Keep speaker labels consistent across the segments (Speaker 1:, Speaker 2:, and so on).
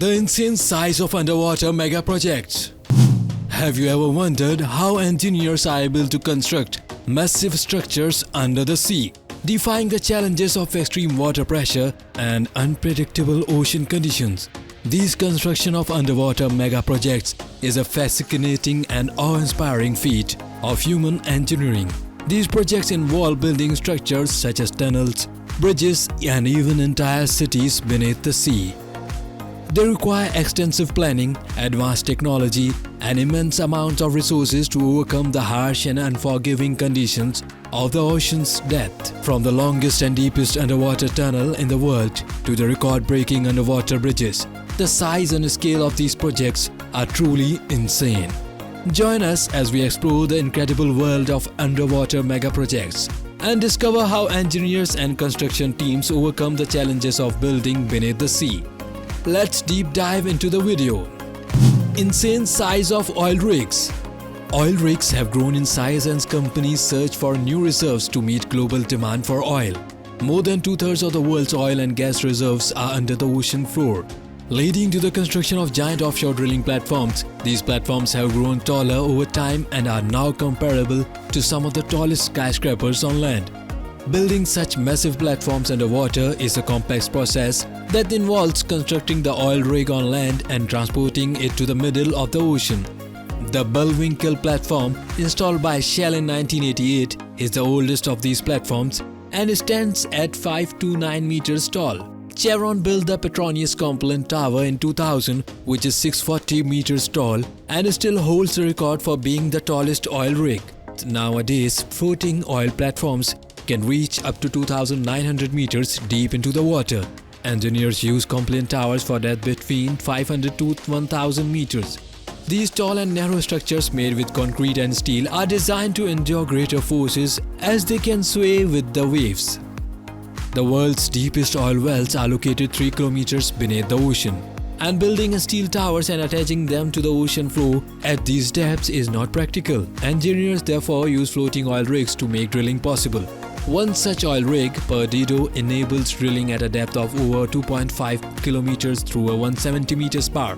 Speaker 1: The insane size of underwater mega projects. Have you ever wondered how engineers are able to construct massive structures under the sea, defying the challenges of extreme water pressure and unpredictable ocean conditions? These construction of underwater mega projects is a fascinating and awe-inspiring feat of human engineering. These projects involve building structures such as tunnels, bridges, and even entire cities beneath the sea. They require extensive planning, advanced technology, and immense amounts of resources to overcome the harsh and unforgiving conditions of the ocean's depth. From the longest and deepest underwater tunnel in the world to the record-breaking underwater bridges, the size and scale of these projects are truly insane. Join us as we explore the incredible world of underwater mega projects and discover how engineers and construction teams overcome the challenges of building beneath the sea. Let's deep dive into the video. Insane size of oil rigs. Oil rigs have grown in size as companies search for new reserves to meet global demand for oil. More than two-thirds of the world's oil and gas reserves are under the ocean floor, leading to the construction of giant offshore drilling platforms. These platforms have grown taller over time and are now comparable to some of the tallest skyscrapers on land. Building such massive platforms underwater is a complex process that involves constructing the oil rig on land and transporting it to the middle of the ocean. The Bullwinkle platform, installed by Shell in 1988, is the oldest of these platforms and stands at 529 meters tall. Chevron built the Petronas Component Tower in 2000, which is 640 meters tall and still holds the record for being the tallest oil rig. Nowadays, floating oil platforms can reach up to 2,900 meters deep into the water. Engineers use component towers for depth between 500 to 1,000 meters. These tall and narrow structures made with concrete and steel are designed to endure greater forces as they can sway with the waves. The world's deepest oil wells are located 3 kilometers beneath the ocean, and building steel towers and attaching them to the ocean floor at these depths is not practical. Engineers therefore use floating oil rigs to make drilling possible. One such oil rig, Perdido, enables drilling at a depth of over 2.5 kilometers through a 170 meters spar.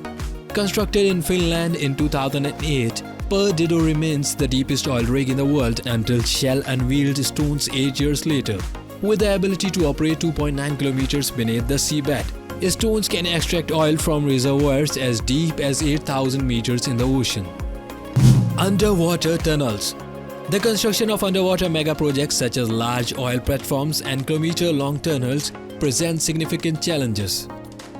Speaker 1: Constructed in Finland in 2008, Perdido remains the deepest oil rig in the world until Shell unveiled Stones 8 years later. With the ability to operate 2.9 kilometers beneath the seabed, Stones can extract oil from reservoirs as deep as 8,000 meters in the ocean. Underwater tunnels. The construction of underwater mega projects such as large oil platforms and kilometer-long tunnels present significant challenges.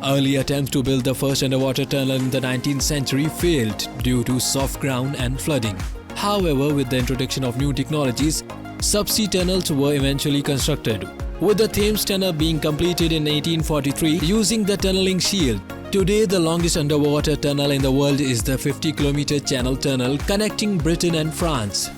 Speaker 1: Early attempts to build the first underwater tunnel in the 19th century failed due to soft ground and flooding. However, with the introduction of new technologies, subsea tunnels were eventually constructed, with the Thames Tunnel being completed in 1843 using the tunneling shield. Today, the longest underwater tunnel in the world is the 50-kilometer Channel Tunnel connecting Britain and France,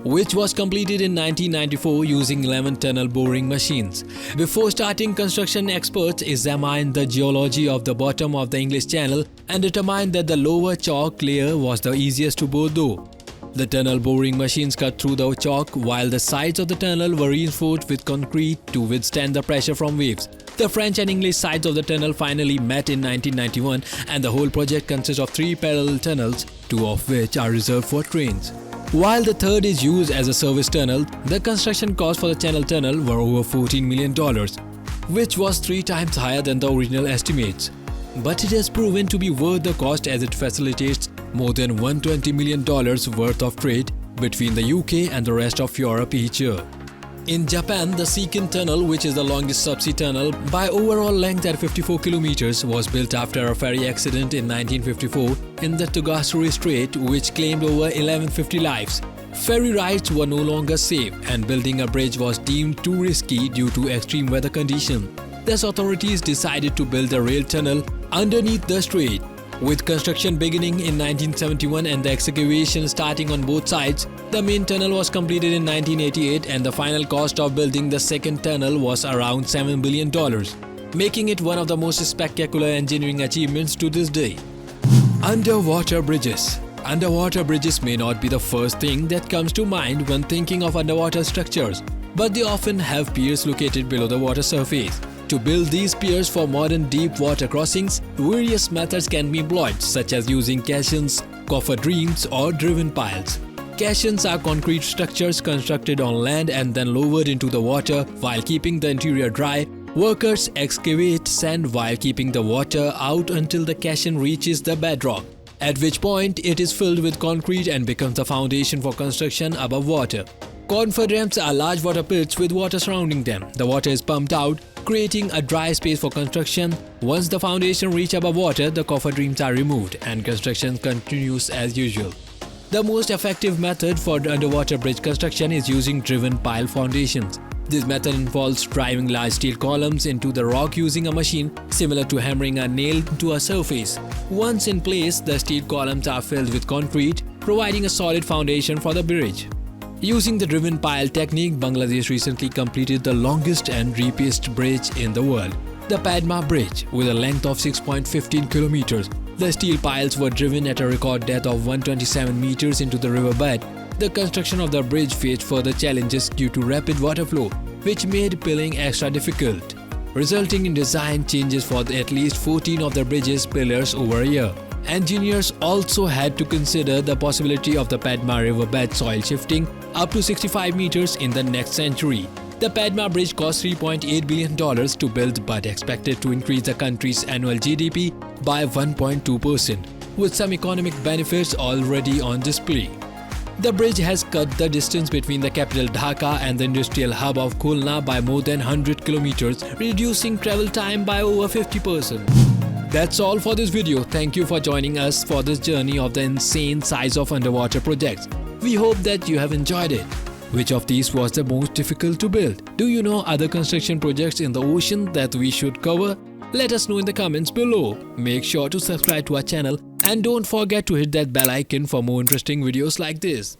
Speaker 1: which was completed in 1994 using 11 tunnel boring machines. Before starting construction, experts examined the geology of the bottom of the English Channel and determined that the lower chalk layer was the easiest to bore through. The tunnel boring machines cut through the chalk while the sides of the tunnel were reinforced with concrete to withstand the pressure from waves. The French and English sides of the tunnel finally met in 1991, and the whole project consists of 3 parallel tunnels, 2 of which are reserved for trains. While the third is used as a service tunnel, the construction costs for the Channel Tunnel were over $14 million, which was 3 times higher than the original estimates. But it has proven to be worth the cost as it facilitates more than $120 million worth of trade between the UK and the rest of Europe each year. In Japan, the Seiken Tunnel, which is the longest subsea tunnel by overall length at 54 kilometers, was built after a ferry accident in 1954 in the Togasuri Strait, which claimed over 1150 lives. Ferry rides were no longer safe, and building a bridge was deemed too risky due to extreme weather conditions. Thus, authorities decided to build a rail tunnel underneath the strait. With construction beginning in 1971 and the excavation starting on both sides, the main tunnel was completed in 1988, and the final cost of building the second tunnel was around $7 billion, making it one of the most spectacular engineering achievements to this day. Underwater bridges. Underwater bridges may not be the first thing that comes to mind when thinking of underwater structures, but they often have piers located below the water surface. To build these piers for modern deep water crossings, various methods can be employed, such as using caissons, cofferdams, or driven piles. Caissons are concrete structures constructed on land and then lowered into the water while keeping the interior dry. Workers excavate sand while keeping the water out until the caisson reaches the bedrock, at which point it is filled with concrete and becomes the foundation for construction above water. Cofferdams are large water pits with water surrounding them. The water is pumped out, creating a dry space for construction. Once the foundation reaches above water, the cofferdams are removed and construction continues as usual. The most effective method for underwater bridge construction is using driven pile foundations. This method involves driving large steel columns into the rock using a machine similar to hammering a nail into a surface. Once in place, the steel columns are filled with concrete, providing a solid foundation for the bridge. Using the driven pile technique, Bangladesh recently completed the longest and deepest bridge in the world, the Padma Bridge, with a length of 6.15 kilometers. The steel piles were driven at a record depth of 127 meters into the riverbed. The construction of the bridge faced further challenges due to rapid water flow, which made piling extra difficult, resulting in design changes for at least 14 of the bridge's pillars over a year. Engineers also had to consider the possibility of the Padma riverbed soil shifting up to 65 meters in the next century. The Padma Bridge cost $3.8 billion to build but expected to increase the country's annual GDP by 1.2%, with some economic benefits already on display. The bridge has cut the distance between the capital Dhaka and the industrial hub of Khulna by more than 100 kilometers, reducing travel time by over 50%. That's all for this video. Thank you for joining us for this journey of the insane size of underwater projects. We hope that you have enjoyed it. Which of these was the most difficult to build? Do you know other construction projects in the ocean that we should cover? Let us know in the comments below. Make sure to subscribe to our channel and don't forget to hit that bell icon for more interesting videos like this.